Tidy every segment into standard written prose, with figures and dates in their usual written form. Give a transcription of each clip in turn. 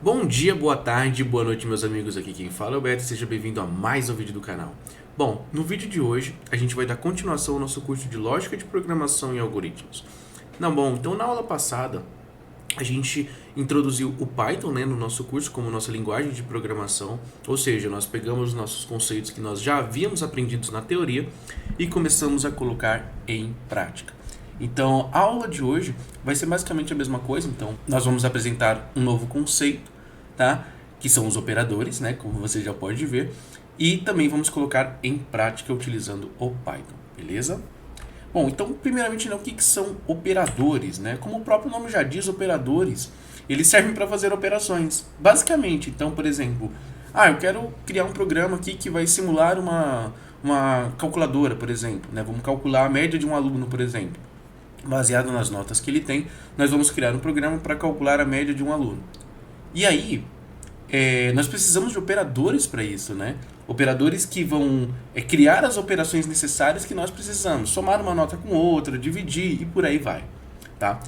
Bom dia, boa tarde, boa noite, meus amigos. Aqui quem fala é o Beto, seja bem-vindo a mais um vídeo do canal. Bom, no vídeo de hoje a gente vai dar continuação ao nosso curso de Lógica de Programação e Algoritmos. Então na aula passada a gente introduziu o Python, no nosso curso como nossa linguagem de programação, ou seja, nós pegamos os nossos conceitos que nós já havíamos aprendidos na teoria e começamos a colocar em prática. Então, a aula de hoje vai ser basicamente a mesma coisa. Então, nós vamos apresentar um novo conceito, tá? Que são os operadores, como você já pode ver, e também vamos colocar em prática utilizando o Python, beleza? Bom, então, primeiramente, o que são operadores, Como o próprio nome já diz, operadores, eles servem para fazer operações. Basicamente, então, por exemplo, eu quero criar um programa aqui que vai simular uma calculadora, por exemplo, Vamos calcular a média de um aluno, por exemplo. Baseado nas notas que ele tem, nós vamos criar um programa para calcular a média de um aluno. E aí, nós precisamos de operadores para isso, Operadores que vão criar as operações necessárias que nós precisamos. Somar uma nota com outra, dividir e por aí vai, tá?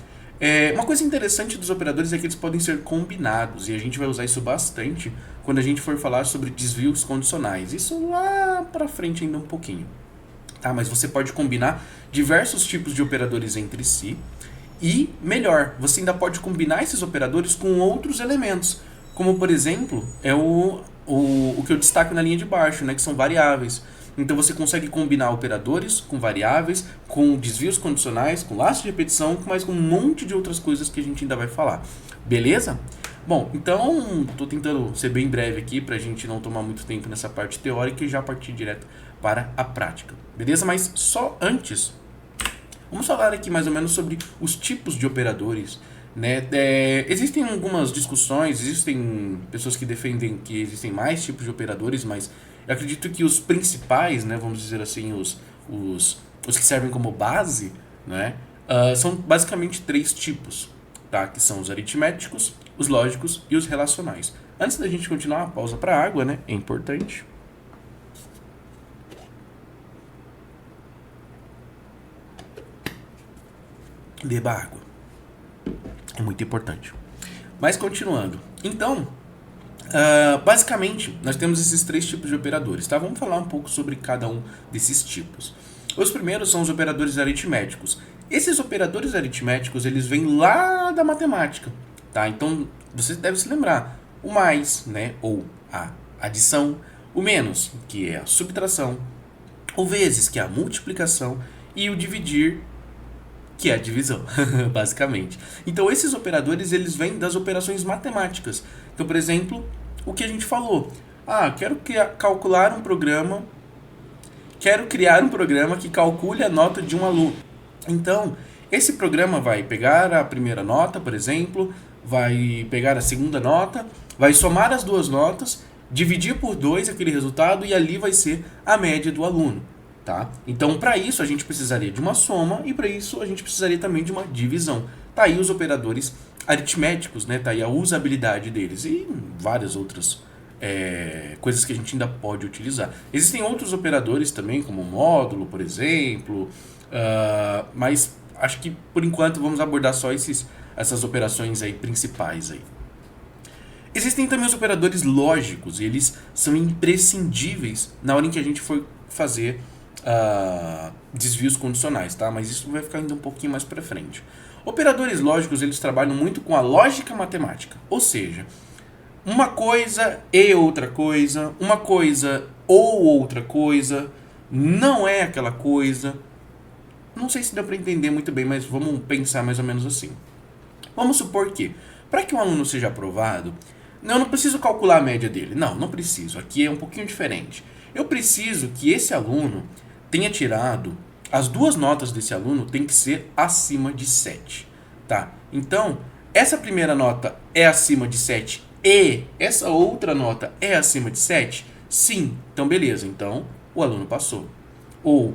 Uma coisa interessante dos operadores é que eles podem ser combinados. E a gente vai usar isso bastante quando a gente for falar sobre desvios condicionais. Isso lá para frente ainda um pouquinho. Tá, mas você pode combinar diversos tipos de operadores entre si e, melhor, você ainda pode combinar esses operadores com outros elementos, como, por exemplo, o que eu destaco na linha de baixo, que são variáveis. Então você consegue combinar operadores com variáveis, com desvios condicionais, com laço de repetição, mas com um monte de outras coisas que a gente ainda vai falar. Beleza? Bom, então estou tentando ser bem breve aqui para a gente não tomar muito tempo nessa parte teórica e já partir direto para a prática. Beleza? Mas só antes, vamos falar aqui mais ou menos sobre os tipos de operadores. Existem algumas discussões, existem pessoas que defendem que existem mais tipos de operadores, mas eu acredito que os principais, vamos dizer assim, os que servem como base, são basicamente três tipos, tá? Que são os aritméticos, os lógicos e os relacionais. Antes da gente continuar, uma pausa para água, é importante. Beba água. É muito importante. Mas continuando. Então, basicamente, nós temos esses três tipos de operadores, tá? Vamos falar um pouco sobre cada um desses tipos. Os primeiros são os operadores aritméticos. Esses operadores aritméticos, eles vêm lá da matemática, tá? Então, você deve se lembrar. O mais, ou a adição. O menos, que é a subtração. O vezes, que é a multiplicação. E o dividir, que é a divisão, basicamente. Então, esses operadores, eles vêm das operações matemáticas. Então, por exemplo, o que a gente falou. Quero calcular um programa, quero criar um programa que calcule a nota de um aluno. Então, esse programa vai pegar a primeira nota, por exemplo, vai pegar a segunda nota, vai somar as duas notas, dividir por 2 aquele resultado e ali vai ser a média do aluno. Tá? Então, para isso, a gente precisaria de uma soma e para isso a gente precisaria também de uma divisão. Tá aí os operadores aritméticos, tá aí a usabilidade deles e várias outras coisas que a gente ainda pode utilizar. Existem outros operadores também, como módulo, por exemplo, mas acho que por enquanto vamos abordar só essas operações aí principais. Aí. Existem também os operadores lógicos e eles são imprescindíveis na hora em que a gente for fazer desvios condicionais, tá? Mas isso vai ficar ainda um pouquinho mais para frente. Operadores lógicos, eles trabalham muito com a lógica matemática, ou seja, uma coisa e outra coisa, uma coisa ou outra coisa, não é aquela coisa. Não sei se deu para entender muito bem, mas vamos pensar mais ou menos assim. Vamos supor que, para que um aluno seja aprovado, eu não preciso calcular a média dele. Não preciso. Aqui é um pouquinho diferente. Eu preciso que esse aluno tenha tirado, as duas notas desse aluno tem que ser acima de 7, tá? Então, essa primeira nota é acima de 7 e essa outra nota é acima de 7? Sim. Então, beleza. Então, o aluno passou. Ou,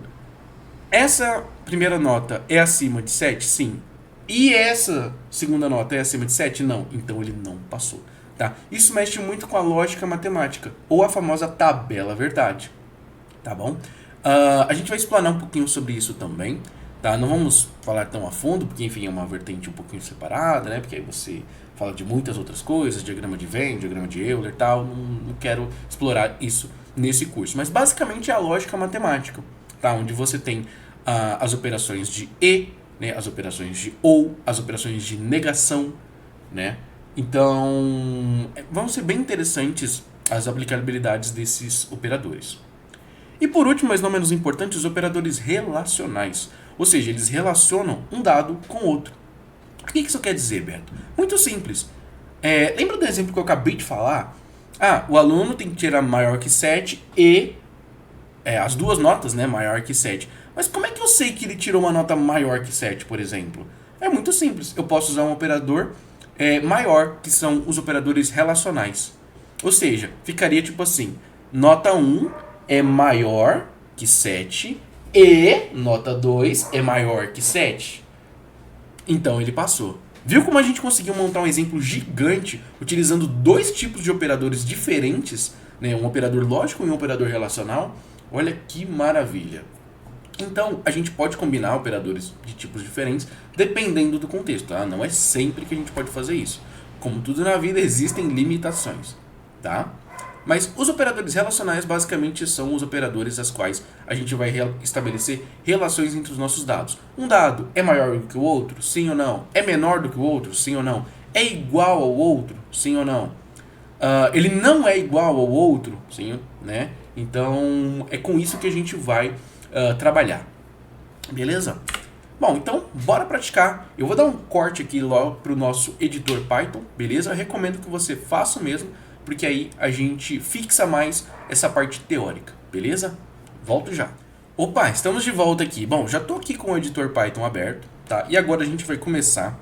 essa primeira nota é acima de 7? Sim. E essa segunda nota é acima de 7? Não. Então, ele não passou, tá? Isso mexe muito com a lógica matemática, ou a famosa tabela verdade, tá bom? A gente vai explanar um pouquinho sobre isso também, Tá? Não vamos falar tão a fundo, porque enfim é uma vertente um pouquinho separada, né? Porque aí você fala de muitas outras coisas, diagrama de Venn, diagrama de Euler e tal, não quero explorar isso nesse curso. Mas basicamente é a lógica matemática, tá? Onde você tem as operações de e, né? As operações de ou, as operações de negação, né? Então, vão ser bem interessantes as aplicabilidades desses operadores. E por último, mas não menos importante, os operadores relacionais. Ou seja, eles relacionam um dado com outro. O que isso quer dizer, Beto? Muito simples. Lembra do exemplo que eu acabei de falar? O aluno tem que tirar maior que 7 e as duas notas, né, maior que 7. Mas como é que eu sei que ele tirou uma nota maior que 7, por exemplo? É muito simples. Eu posso usar um operador maior, que são os operadores relacionais. Ou seja, ficaria tipo assim, nota 1 é maior que 7 e nota 2 é maior que 7. Então ele passou. Viu como a gente conseguiu montar um exemplo gigante utilizando dois tipos de operadores diferentes, né? Um operador lógico e um operador relacional? Olha que maravilha. Então, a gente pode combinar operadores de tipos diferentes dependendo do contexto, tá? Não é sempre que a gente pode fazer isso. Como tudo na vida, existem limitações, tá? Mas os operadores relacionais basicamente são os operadores às quais a gente vai estabelecer relações entre os nossos dados. Um dado é maior do que o outro? Sim ou não? É menor do que o outro? Sim ou não? É igual ao outro? Sim ou não? Ele não é igual ao outro? Sim, né? Então, é com isso que a gente vai trabalhar. Beleza? Bom, então, bora praticar. Eu vou dar um corte aqui logo para o nosso editor Python, beleza? Eu recomendo que você faça o mesmo, porque aí a gente fixa mais essa parte teórica, beleza? Volto já. Opa, estamos de volta aqui. Bom, já estou aqui com o editor Python aberto, tá? E agora a gente vai começar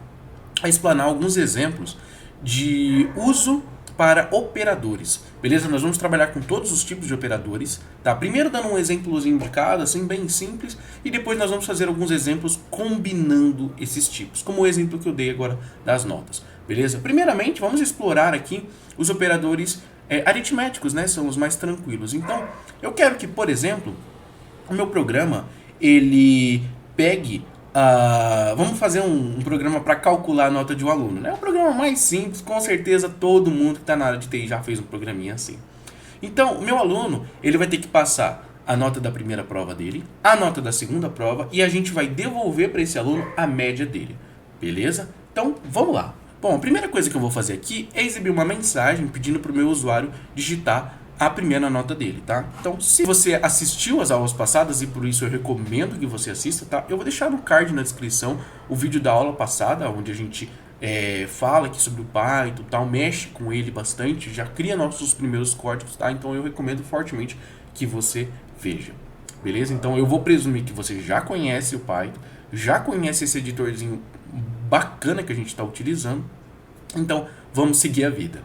a explanar alguns exemplos de uso para operadores, beleza? Nós vamos trabalhar com todos os tipos de operadores, tá? Primeiro dando um exemplozinho de cada, assim, bem simples, e depois nós vamos fazer alguns exemplos combinando esses tipos, como o exemplo que eu dei agora das notas, beleza? Primeiramente, vamos explorar aqui os operadores aritméticos, né? São os mais tranquilos. Então, eu quero que, por exemplo, o meu programa, ele pegue... vamos fazer um programa para calcular a nota de um aluno. É o programa mais simples, com certeza todo mundo que está na área de TI já fez um programinha assim. Então, o meu aluno, ele vai ter que passar a nota da primeira prova dele, a nota da segunda prova, e a gente vai devolver para esse aluno a média dele. Beleza? Então, vamos lá. Bom, a primeira coisa que eu vou fazer aqui é exibir uma mensagem pedindo para o meu usuário digitar a primeira nota dele, tá? Então, se você assistiu às aulas passadas, e por isso eu recomendo que você assista, tá? Eu vou deixar no card na descrição o vídeo da aula passada, onde a gente fala aqui sobre o Python, tal, mexe com ele bastante, já cria nossos primeiros códigos, tá? Então eu recomendo fortemente que você veja, beleza? Então eu vou presumir que você já conhece o Python, já conhece esse editorzinho bacana que a gente está utilizando, então vamos seguir a vida,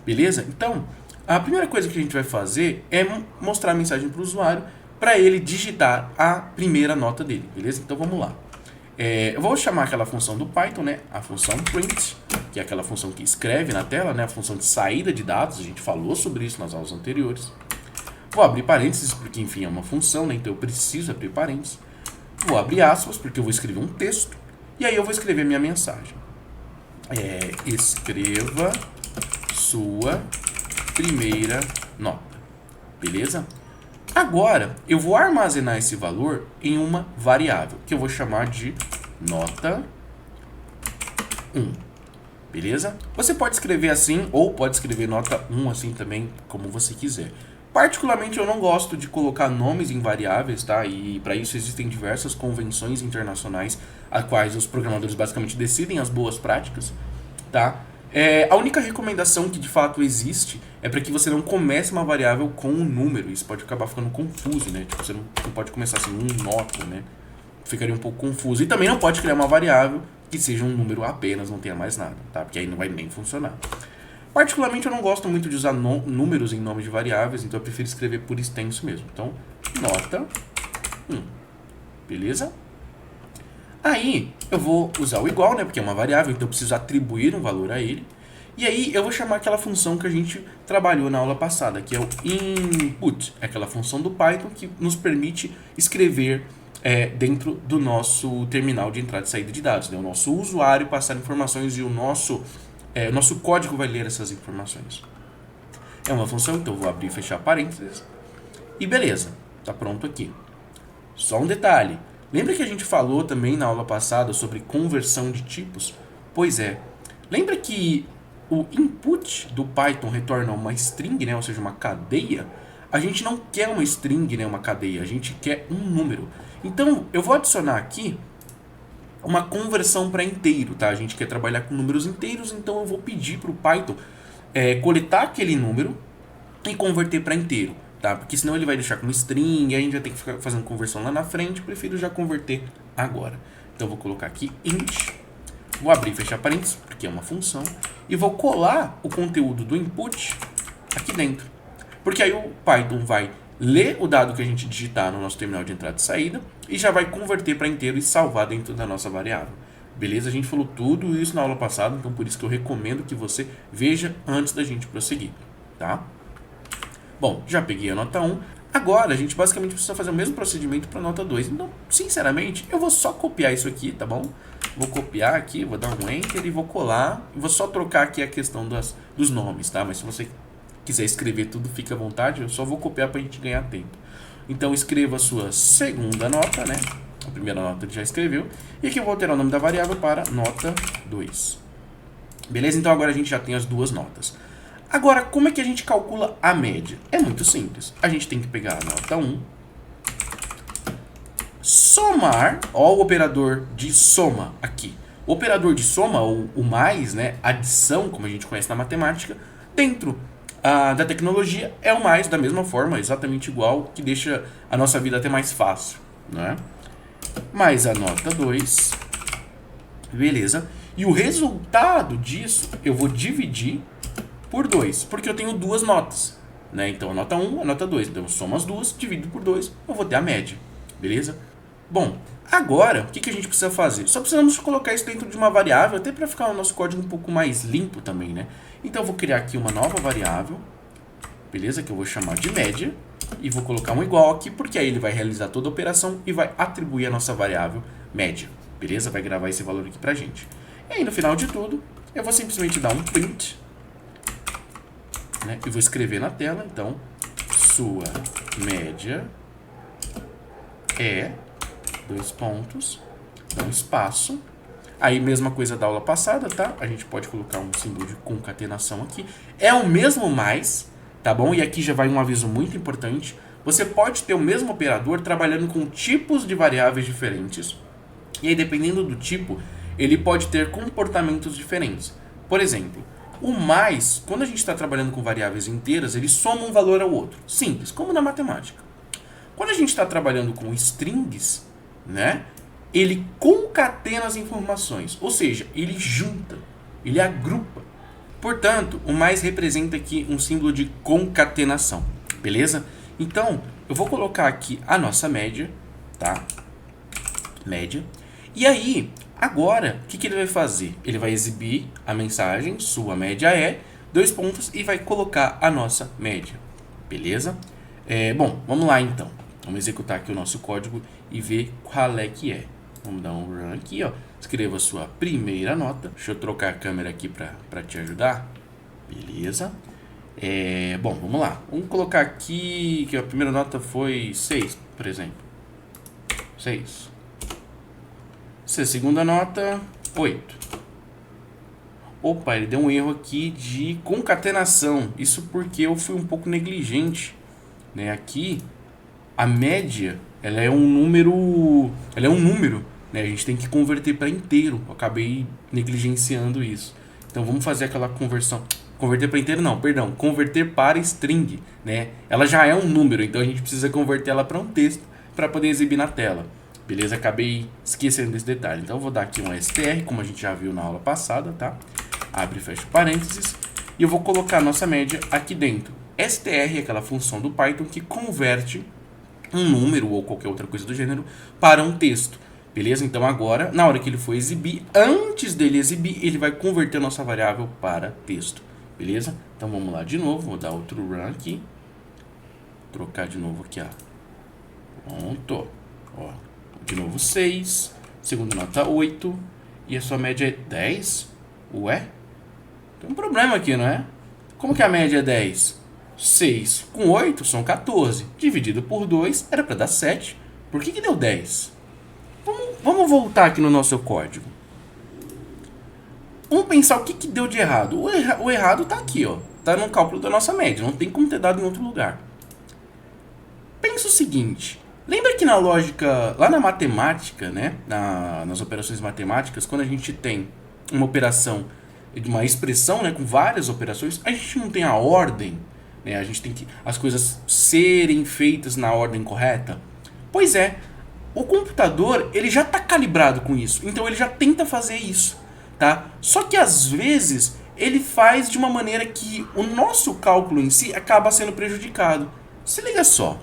beleza? Então, a primeira coisa que a gente vai fazer é mostrar a mensagem para o usuário para ele digitar a primeira nota dele, beleza? Então vamos lá. Eu vou chamar aquela função do Python, né? A função print, que é aquela função que escreve na tela, né? A função de saída de dados, a gente falou sobre isso nas aulas anteriores. Vou abrir parênteses, porque enfim é uma função, né? Então eu preciso abrir parênteses. Vou abrir aspas, porque eu vou escrever um texto. E aí eu vou escrever minha mensagem. Escreva sua primeira nota, beleza? Agora, eu vou armazenar esse valor em uma variável, que eu vou chamar de nota 1, beleza? Você pode escrever assim, ou pode escrever nota 1 assim também, como você quiser. Particularmente, eu não gosto de colocar nomes em variáveis, tá? E para isso existem diversas convenções internacionais, a quais os programadores basicamente decidem as boas práticas, tá? A única recomendação que de fato existe é para que você não comece uma variável com um número. Isso pode acabar ficando confuso, né? Tipo, você não pode começar assim, nota, né? Ficaria um pouco confuso. E também não pode criar uma variável que seja um número apenas, não tenha mais nada, tá? Porque aí não vai nem funcionar. Particularmente eu não gosto muito de usar números em nome de variáveis, então eu prefiro escrever por extenso mesmo. Então, nota 1. Beleza? Aí, eu vou usar o igual, né? Porque é uma variável, então eu preciso atribuir um valor a ele. E aí, eu vou chamar aquela função que a gente trabalhou na aula passada, que é o input. É aquela função do Python que nos permite escrever dentro do nosso terminal de entrada e saída de dados. Né? O nosso usuário passar informações e o nosso código vai ler essas informações. É uma função, então eu vou abrir e fechar parênteses. E beleza, está pronto aqui. Só um detalhe. Lembra que a gente falou também na aula passada sobre conversão de tipos? Pois é. Lembra que o input do Python retorna uma string, né? Ou seja, uma cadeia? A gente não quer uma string, né? Uma cadeia. A gente quer um número. Então, eu vou adicionar aqui uma conversão para inteiro, tá? A gente quer trabalhar com números inteiros, então eu vou pedir para o Python coletar aquele número e converter para inteiro, tá? Porque senão ele vai deixar como string, e aí a gente vai ter que ficar fazendo conversão lá na frente, prefiro já converter agora. Então eu vou colocar aqui int, vou abrir e fechar parênteses, porque é uma função, e vou colar o conteúdo do input aqui dentro. Porque aí o Python vai ler o dado que a gente digitar no nosso terminal de entrada e saída e já vai converter para inteiro e salvar dentro da nossa variável. Beleza? A gente falou tudo isso na aula passada, então por isso que eu recomendo que você veja antes da gente prosseguir, tá? Bom, já peguei a nota 1. Agora a gente basicamente precisa fazer o mesmo procedimento para a nota 2. Então, sinceramente, eu vou só copiar isso aqui, tá bom? Vou copiar aqui, vou dar um Enter e vou colar. E vou só trocar aqui a questão dos nomes, tá? Mas se você quiser escrever tudo, fica à vontade. Eu só vou copiar para a gente ganhar tempo. Então, escreva a sua segunda nota, né? A primeira nota ele já escreveu. E aqui eu vou alterar o nome da variável para nota 2. Beleza? Então, agora a gente já tem as duas notas. Agora, como é que a gente calcula a média? É muito simples. A gente tem que pegar a nota 1, somar, ó, o operador de soma aqui. O operador de soma, ou o mais, né, adição, como a gente conhece na matemática, dentro da tecnologia é o mais da mesma forma, exatamente igual, que deixa a nossa vida até mais fácil, né? Mais a nota 2, beleza? E o resultado disso eu vou dividir por 2, porque eu tenho duas notas, né? Então a nota 1, a nota 2. Então eu somo as duas, divido por 2, eu vou ter a média, beleza? Bom, agora o que a gente precisa fazer? Só precisamos colocar isso dentro de uma variável, até para ficar o nosso código um pouco mais limpo também, né? Então eu vou criar aqui uma nova variável, beleza? Que eu vou chamar de média, e vou colocar um igual aqui, porque aí ele vai realizar toda a operação e vai atribuir a nossa variável média, beleza? Vai gravar esse valor aqui pra gente. E aí no final de tudo, eu vou simplesmente dar um print, né? E vou escrever na tela, então, sua média é, dois pontos, dá um espaço. Aí, mesma coisa da aula passada, tá? A gente pode colocar um símbolo de concatenação aqui. É o mesmo mais, tá bom? E aqui já vai um aviso muito importante. Você pode ter o mesmo operador trabalhando com tipos de variáveis diferentes. E aí, dependendo do tipo, ele pode ter comportamentos diferentes. Por exemplo, o mais, quando a gente está trabalhando com variáveis inteiras, ele soma um valor ao outro. Simples, como na matemática. Quando a gente está trabalhando com strings, né, ele concatena as informações, ou seja, ele junta, ele agrupa. Portanto, o mais representa aqui um símbolo de concatenação, beleza? Então, eu vou colocar aqui a nossa média, tá? Média. E aí, agora, o que ele vai fazer? Ele vai exibir a mensagem, sua média é, dois pontos, e vai colocar a nossa média, beleza? Bom, vamos lá então. Vamos executar aqui o nosso código e ver qual é que é. Vamos dar um run aqui, ó. Escreva a sua primeira nota. Deixa eu trocar a câmera aqui para te ajudar. Beleza. Bom, vamos lá. Vamos colocar aqui que a primeira nota foi 6, por exemplo. 6. Segunda nota, 8. Opa, ele deu um erro aqui de concatenação. Isso porque eu fui um pouco negligente, né? Aqui, a média, ela é um número, né? A gente tem que converter para inteiro. Eu acabei negligenciando isso. Então vamos fazer aquela conversão. Converter para inteiro não, perdão. Converter para string, né? Ela já é um número, então a gente precisa converter ela para um texto para poder exibir na tela. Beleza? Acabei esquecendo desse detalhe. Então eu vou dar aqui um str, como a gente já viu na aula passada, tá? Abre e fecha parênteses. E eu vou colocar a nossa média aqui dentro. str é aquela função do Python que converte um número ou qualquer outra coisa do gênero para um texto. Beleza? Então agora, na hora que ele for exibir, antes dele exibir, ele vai converter a nossa variável para texto. Beleza? Então vamos lá de novo. Vou dar outro run aqui. Trocar de novo aqui, ó. Pronto. Ó. de novo 6, segunda nota 8, e a sua média é 10? Ué? Tem um problema aqui, não é? Como que a média é 10? 6 com 8 são 14. Dividido por 2 era para dar 7. Por que deu 10? Vamos voltar aqui no nosso código. Vamos pensar o que deu de errado. O errado está aqui, ó. Está no cálculo da nossa média. Não tem como ter dado em outro lugar. Pensa o seguinte. Lembra que na lógica, lá na matemática, né? Nas operações matemáticas, quando a gente tem uma operação de uma expressão, né, com várias operações, a gente não tem a ordem, né? A gente tem que as coisas serem feitas na ordem correta. Pois é, o computador ele já está calibrado com isso, então ele já tenta fazer isso, tá? Só que às vezes ele faz de uma maneira que o nosso cálculo em si acaba sendo prejudicado. Se liga só.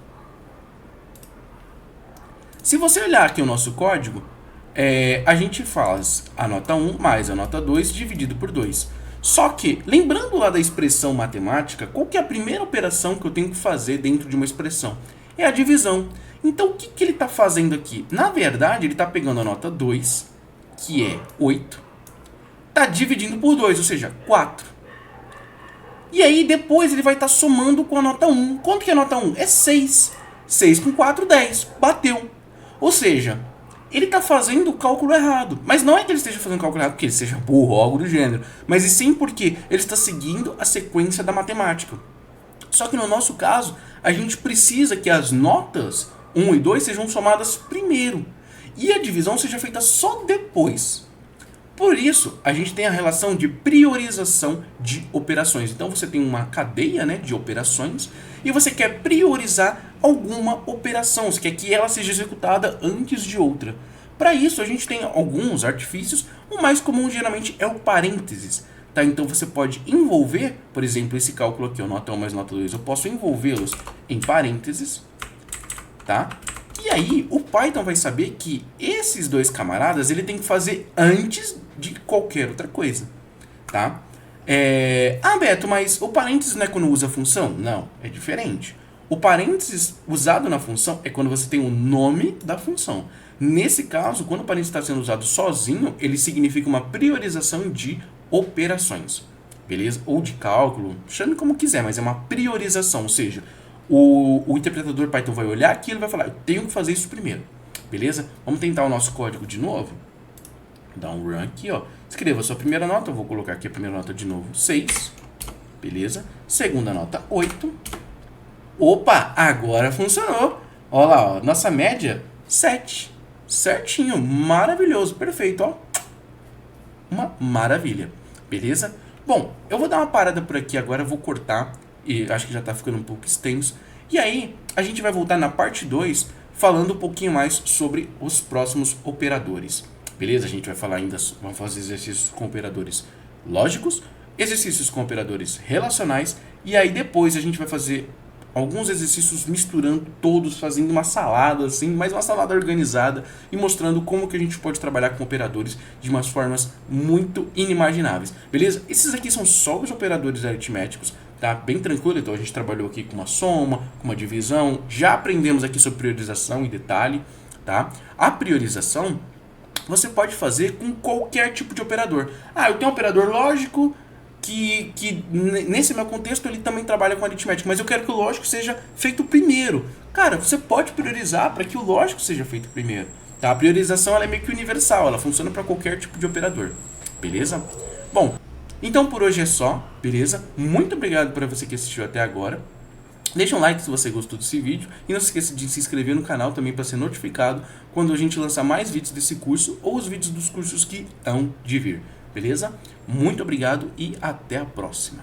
Se você olhar aqui o nosso código, a gente faz a nota 1 mais a nota 2 dividido por 2. Só que, lembrando lá da expressão matemática, qual que é a primeira operação que eu tenho que fazer dentro de uma expressão? É a divisão. Então, o que ele está fazendo aqui? Na verdade, ele está pegando a nota 2, que é 8, está dividindo por 2, ou seja, 4. E aí, depois, ele vai estar somando com a nota 1. Quanto que é a nota 1? É 6. 6 com 4, 10. Bateu. Ou seja, ele está fazendo o cálculo errado. Mas não é que ele esteja fazendo o cálculo errado porque ele seja burro ou algo do gênero. Mas e sim porque ele está seguindo a sequência da matemática. Só que no nosso caso, a gente precisa que as notas 1 e 2 sejam somadas primeiro. E a divisão seja feita só depois. Por isso, a gente tem a relação de priorização de operações. Então, você tem uma cadeia, né, de operações e você quer priorizar alguma operação. Você quer que ela seja executada antes de outra. Para isso, a gente tem alguns artifícios. O mais comum, geralmente, é o parênteses. Tá? Então, você pode envolver, por exemplo, esse cálculo aqui, ó, nota 1 mais nota 2. Eu posso envolvê-los em parênteses. Tá? E aí, o Python vai saber que esses dois camaradas ele tem que fazer antes de qualquer outra coisa, tá? Beto, mas o parênteses não é quando usa a função? Não, é diferente. O parênteses usado na função é quando você tem o nome da função. Nesse caso, quando o parênteses está sendo usado sozinho, ele significa uma priorização de operações, beleza? Ou de cálculo, chame como quiser, mas é uma priorização, ou seja, o interpretador Python vai olhar aqui e ele vai falar, eu tenho que fazer isso primeiro, beleza? Vamos tentar o nosso código de novo. Dá um run aqui, ó. Escreva a sua primeira nota, eu vou colocar aqui a primeira nota de novo, 6, beleza? Segunda nota, 8. Opa, agora funcionou. Olha lá, ó, nossa média, 7. Certinho, maravilhoso, perfeito, ó. Uma maravilha, beleza? Bom, eu vou dar uma parada por aqui agora, eu vou cortar. E acho que já está ficando um pouco extenso. E aí, a gente vai voltar na parte 2, falando um pouquinho mais sobre os próximos operadores. Beleza? A gente vai falar ainda, vamos fazer exercícios com operadores lógicos, exercícios com operadores relacionais, e aí depois a gente vai fazer alguns exercícios misturando todos, fazendo uma salada assim, mas uma salada organizada e mostrando como que a gente pode trabalhar com operadores de umas formas muito inimagináveis. Beleza? Esses aqui são só os operadores aritméticos. Tá bem tranquilo, então a gente trabalhou aqui com uma soma, com uma divisão, já aprendemos aqui sobre priorização em detalhe, tá? A priorização você pode fazer com qualquer tipo de operador. Eu tenho um operador lógico que nesse meu contexto ele também trabalha com aritmética, mas eu quero que o lógico seja feito primeiro. Cara, você pode priorizar para que o lógico seja feito primeiro, tá? A priorização ela é meio que universal, ela funciona para qualquer tipo de operador, beleza? Bom, então por hoje é só, beleza? Muito obrigado por você que assistiu até agora. Deixa um like se você gostou desse vídeo e não se esqueça de se inscrever no canal também para ser notificado quando a gente lançar mais vídeos desse curso ou os vídeos dos cursos que estão de vir, beleza? Muito obrigado e até a próxima.